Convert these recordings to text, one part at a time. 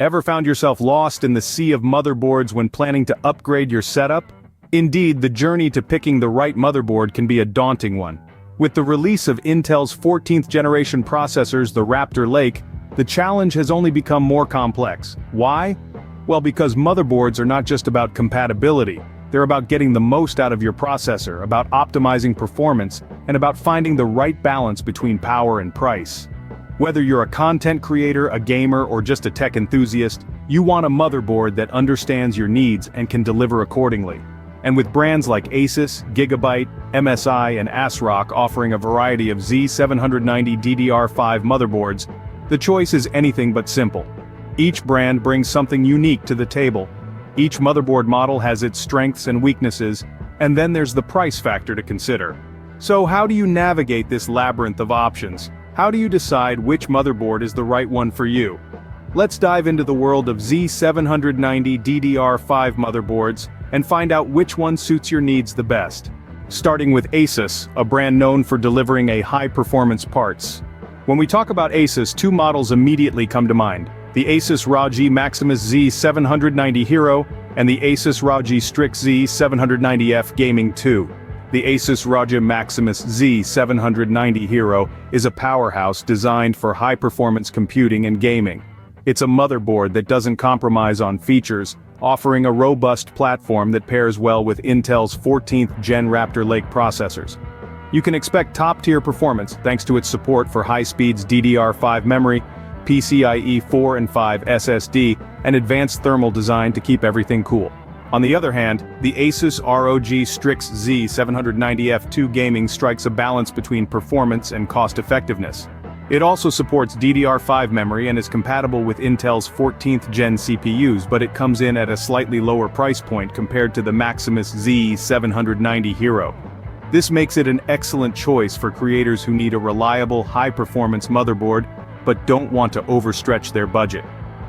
Ever found yourself lost in the sea of motherboards when planning to upgrade your setup? Indeed, the journey to picking the right motherboard can be a daunting one. With the release of Intel's 14th generation processors, the Raptor Lake, the challenge has only become more complex. Why? Well, because motherboards are not just about compatibility, they're about getting the most out of your processor, about optimizing performance, and about finding the right balance between power and price. Whether you're a content creator, a gamer, or just a tech enthusiast, you want a motherboard that understands your needs and can deliver accordingly. And with brands like ASUS, Gigabyte, MSI, and ASRock offering a variety of Z790 DDR5 motherboards, the choice is anything but simple. Each brand brings something unique to the table. Each motherboard model has its strengths and weaknesses, and then there's the price factor to consider. So how do you navigate this labyrinth of options? How do you decide which motherboard is the right one for you? Let's dive into the world of Z790 DDR5 motherboards and find out which one suits your needs the best. Starting with ASUS, a brand known for delivering high-performance parts. When we talk about ASUS, two models immediately come to mind: the ASUS ROG Maximus Z790 Hero and the ASUS ROG Strix Z790F Gaming 2. The ASUS ROG Maximus Z790 Hero is a powerhouse designed for high-performance computing and gaming. It's a motherboard that doesn't compromise on features, offering a robust platform that pairs well with Intel's 14th Gen Raptor Lake processors. You can expect top-tier performance thanks to its support for high-speeds DDR5 memory, PCIe 4 and 5 SSD, and advanced thermal design to keep everything cool. On the other hand, the ASUS ROG Strix Z790F2 Gaming strikes a balance between performance and cost-effectiveness. It also supports DDR5 memory and is compatible with Intel's 14th Gen CPUs, but it comes in at a slightly lower price point compared to the Maximus Z790 Hero. This makes it an excellent choice for creators who need a reliable, high-performance motherboard, but don't want to overstretch their budget.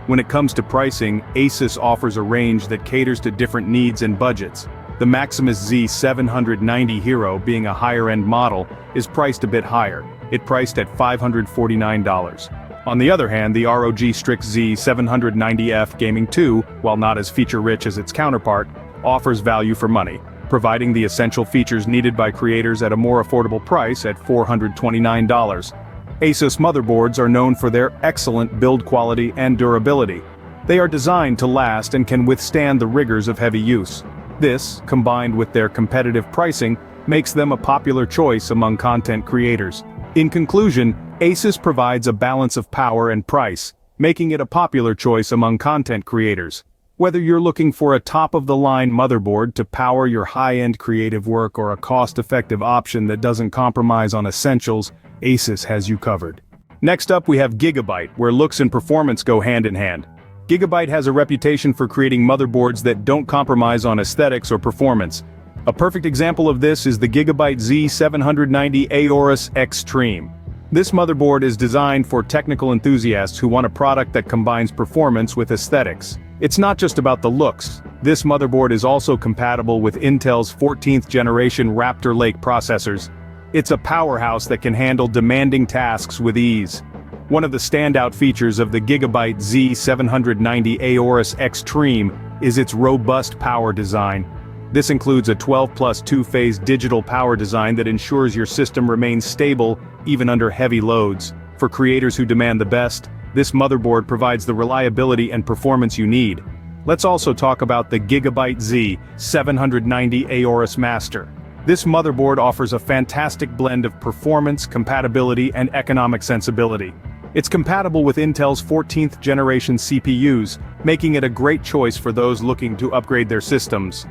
When it comes to pricing, ASUS offers a range that caters to different needs and budgets. The Maximus Z790 Hero, being a higher-end model, is priced a bit higher. It priced at $549. On the other hand, the ROG Strix Z790F Gaming 2, while not as feature-rich as its counterpart, offers value for money, providing the essential features needed by creators at a more affordable price at $429. ASUS motherboards are known for their excellent build quality and durability. They are designed to last and can withstand the rigors of heavy use. This, combined with their competitive pricing, makes them a popular choice among content creators. In conclusion, ASUS provides a balance of power and price, making it a popular choice among content creators. Whether you're looking for a top-of-the-line motherboard to power your high-end creative work or a cost-effective option that doesn't compromise on essentials, ASUS has you covered. Next up, we have Gigabyte, where looks and performance go hand in hand. Gigabyte has a reputation for creating motherboards that don't compromise on aesthetics or performance. A perfect example of this is the Gigabyte Z790 ASRock Extreme. This motherboard is designed for technical enthusiasts who want a product that combines performance with aesthetics. It's not just about the looks. This motherboard is also compatible with Intel's 14th generation Raptor Lake processors. It's a powerhouse that can handle demanding tasks with ease. One of the standout features of the Gigabyte Z790 ASRock Extreme is its robust power design. This includes a 12+ two-phase digital power design that ensures your system remains stable even under heavy loads. For creators who demand the best, this motherboard provides the reliability and performance you need. Let's also talk about the Gigabyte Z790 ASRock Master. This motherboard offers a fantastic blend of performance, compatibility, and economic sensibility. It's compatible with Intel's 14th generation CPUs, making it a great choice for those looking to upgrade their systems.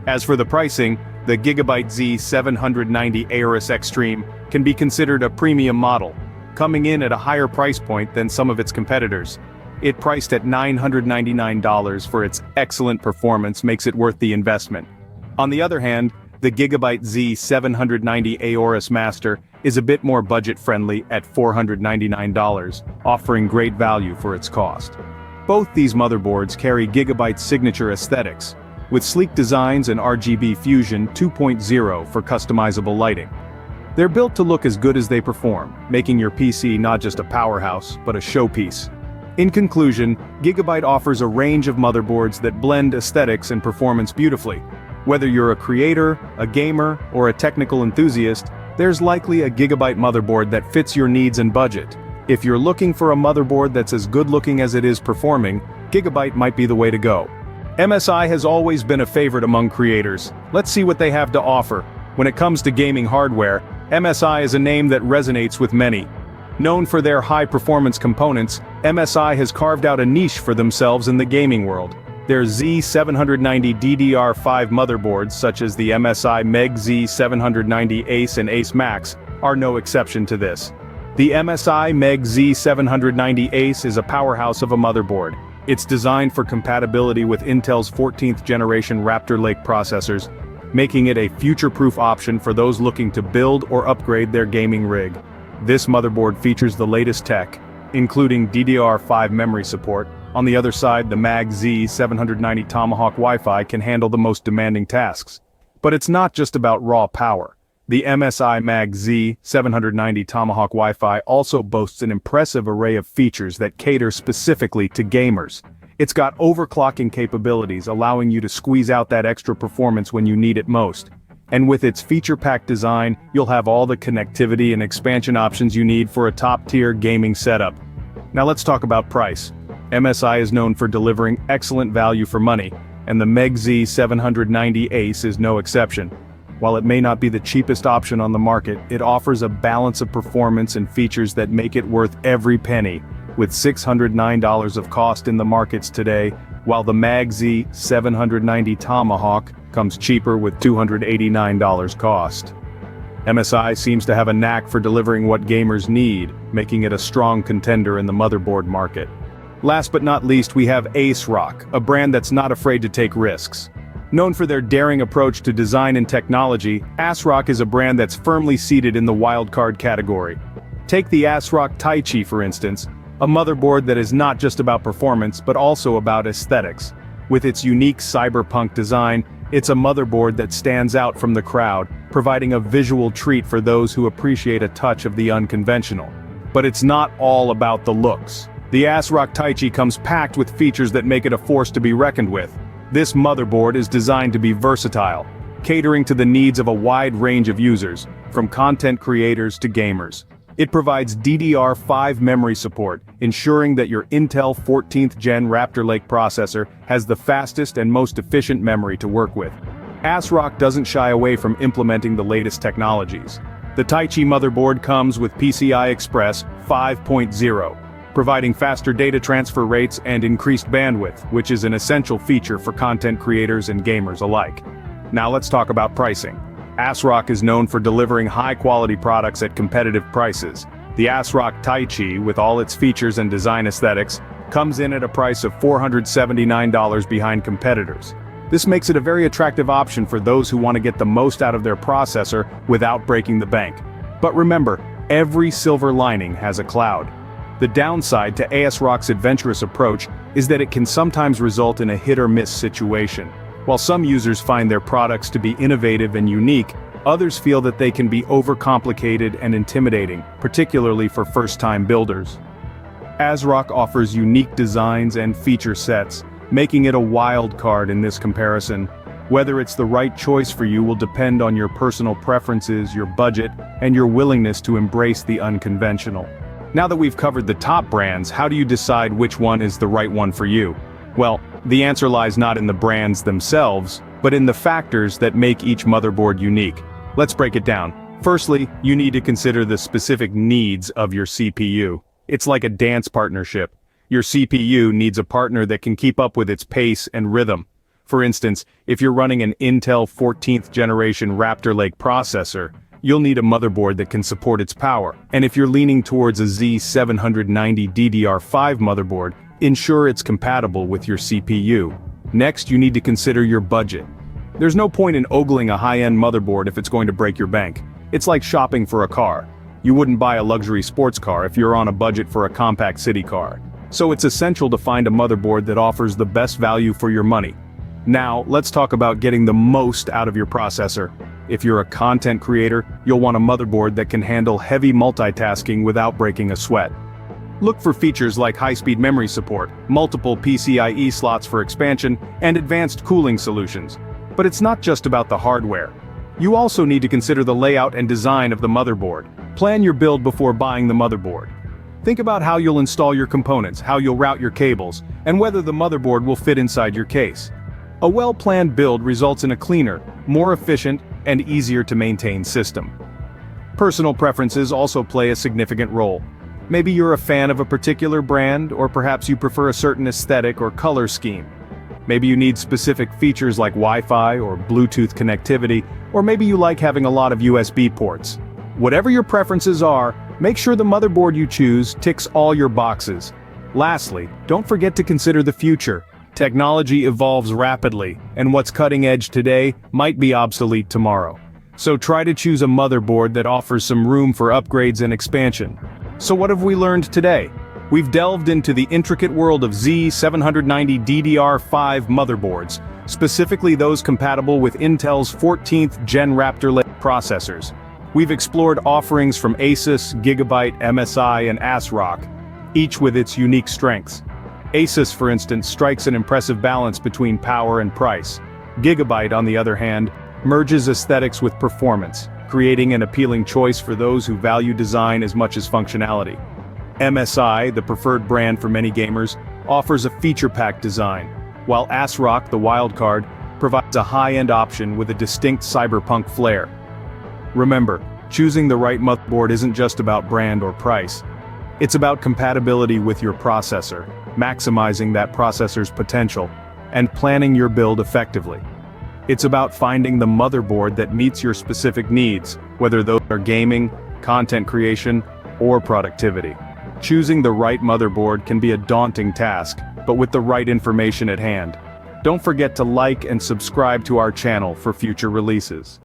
As for the pricing, the Gigabyte Z790 ASRock Extreme can be considered a premium model, coming in at a higher price point than some of its competitors. It priced at $999 for its excellent performance makes it worth the investment. On the other hand, the Gigabyte Z790 ASRock Master is a bit more budget-friendly at $499, offering great value for its cost. Both these motherboards carry Gigabyte's signature aesthetics, with sleek designs and RGB Fusion 2.0 for customizable lighting. They're built to look as good as they perform, making your PC not just a powerhouse, but a showpiece. In conclusion, Gigabyte offers a range of motherboards that blend aesthetics and performance beautifully. Whether you're a creator, a gamer, or a technical enthusiast, there's likely a Gigabyte motherboard that fits your needs and budget. If you're looking for a motherboard that's as good-looking as it is performing, Gigabyte might be the way to go. MSI has always been a favorite among creators. Let's see what they have to offer. When it comes to gaming hardware, MSI is a name that resonates with many. Known for their high-performance components, MSI has carved out a niche for themselves in the gaming world. Their Z790 DDR5 motherboards, such as the MSI MEG Z790 Ace and Ace Max, are no exception to this. The MSI MEG Z790 Ace is a powerhouse of a motherboard. It's designed for compatibility with Intel's 14th generation Raptor Lake processors, making it a future-proof option for those looking to build or upgrade their gaming rig. This motherboard features the latest tech, including DDR5 memory support. On the other side, the MAG Z790 Tomahawk Wi-Fi can handle the most demanding tasks. But it's not just about raw power. The MSI MAG Z790 Tomahawk Wi-Fi also boasts an impressive array of features that cater specifically to gamers. It's got overclocking capabilities, allowing you to squeeze out that extra performance when you need it most. And with its feature-packed design, you'll have all the connectivity and expansion options you need for a top-tier gaming setup. Now let's talk about price. MSI is known for delivering excellent value for money, and the MEG Z790 Ace is no exception. While it may not be the cheapest option on the market, it offers a balance of performance and features that make it worth every penny, with $609 of cost in the markets today, while the MAG Z790 Tomahawk comes cheaper with $289 cost. MSI seems to have a knack for delivering what gamers need, making it a strong contender in the motherboard market. Last but not least, we have ASRock, a brand that's not afraid to take risks. Known for their daring approach to design and technology, ASRock is a brand that's firmly seated in the wildcard category. Take the ASRock Taichi for instance, a motherboard that is not just about performance but also about aesthetics. With its unique cyberpunk design, it's a motherboard that stands out from the crowd, providing a visual treat for those who appreciate a touch of the unconventional. But it's not all about the looks. The ASRock Taichi comes packed with features that make it a force to be reckoned with. This motherboard is designed to be versatile, catering to the needs of a wide range of users, from content creators to gamers. It provides DDR5 memory support, ensuring that your Intel 14th Gen Raptor Lake processor has the fastest and most efficient memory to work with. ASRock doesn't shy away from implementing the latest technologies. The Taichi motherboard comes with PCI Express 5.0. providing faster data transfer rates and increased bandwidth, which is an essential feature for content creators and gamers alike. Now let's talk about pricing. ASRock is known for delivering high-quality products at competitive prices. The ASRock Taichi, with all its features and design aesthetics, comes in at a price of $479 behind competitors. This makes it a very attractive option for those who want to get the most out of their processor without breaking the bank. But remember, every silver lining has a cloud. The downside to ASRock's adventurous approach is that it can sometimes result in a hit-or-miss situation. While some users find their products to be innovative and unique, others feel that they can be overcomplicated and intimidating, particularly for first-time builders. ASRock offers unique designs and feature sets, making it a wild card in this comparison. Whether it's the right choice for you will depend on your personal preferences, your budget, and your willingness to embrace the unconventional. Now that we've covered the top brands, how do you decide which one is the right one for you? Well, the answer lies not in the brands themselves, but in the factors that make each motherboard unique. Let's break it down. Firstly, you need to consider the specific needs of your CPU. It's like a dance partnership. Your CPU needs a partner that can keep up with its pace and rhythm. For instance, if you're running an Intel 14th generation Raptor Lake processor, you'll need a motherboard that can support its power. And if you're leaning towards a Z790 DDR5 motherboard, ensure it's compatible with your CPU. Next, you need to consider your budget. There's no point in ogling a high-end motherboard if it's going to break your bank. It's like shopping for a car. You wouldn't buy a luxury sports car if you're on a budget for a compact city car. So it's essential to find a motherboard that offers the best value for your money. Now, let's talk about getting the most out of your processor. If you're a content creator, you'll want a motherboard that can handle heavy multitasking without breaking a sweat. Look for features like high-speed memory support, multiple PCIe slots for expansion, and advanced cooling solutions. But it's not just about the hardware. You also need to consider the layout and design of the motherboard. Plan your build before buying the motherboard. Think about how you'll install your components, how you'll route your cables, and whether the motherboard will fit inside your case. A well-planned build results in a cleaner, more efficient, and easier to maintain system. Personal preferences also play a significant role. Maybe you're a fan of a particular brand, or perhaps you prefer a certain aesthetic or color scheme. Maybe you need specific features like Wi-Fi or Bluetooth connectivity, or maybe you like having a lot of USB ports. Whatever your preferences are, make sure the motherboard you choose ticks all your boxes. Lastly, don't forget to consider the future. Technology evolves rapidly, and what's cutting edge today might be obsolete tomorrow. So try to choose a motherboard that offers some room for upgrades and expansion. So what have we learned today? We've delved into the intricate world of Z790 DDR5 motherboards, specifically those compatible with Intel's 14th Gen Raptor processors. We've explored offerings from ASUS, Gigabyte, MSI, and ASRock, each with its unique strengths. ASUS, for instance, strikes an impressive balance between power and price. Gigabyte, on the other hand, merges aesthetics with performance, creating an appealing choice for those who value design as much as functionality. MSI, the preferred brand for many gamers, offers a feature-packed design, while ASRock, the wildcard, provides a high-end option with a distinct cyberpunk flair. Remember, choosing the right motherboard isn't just about brand or price. It's about compatibility with your processor, maximizing that processor's potential, and planning your build effectively. It's about finding the motherboard that meets your specific needs, whether those are gaming, content creation, or productivity. Choosing the right motherboard can be a daunting task, but with the right information at hand. Don't forget to like and subscribe to our channel for future releases.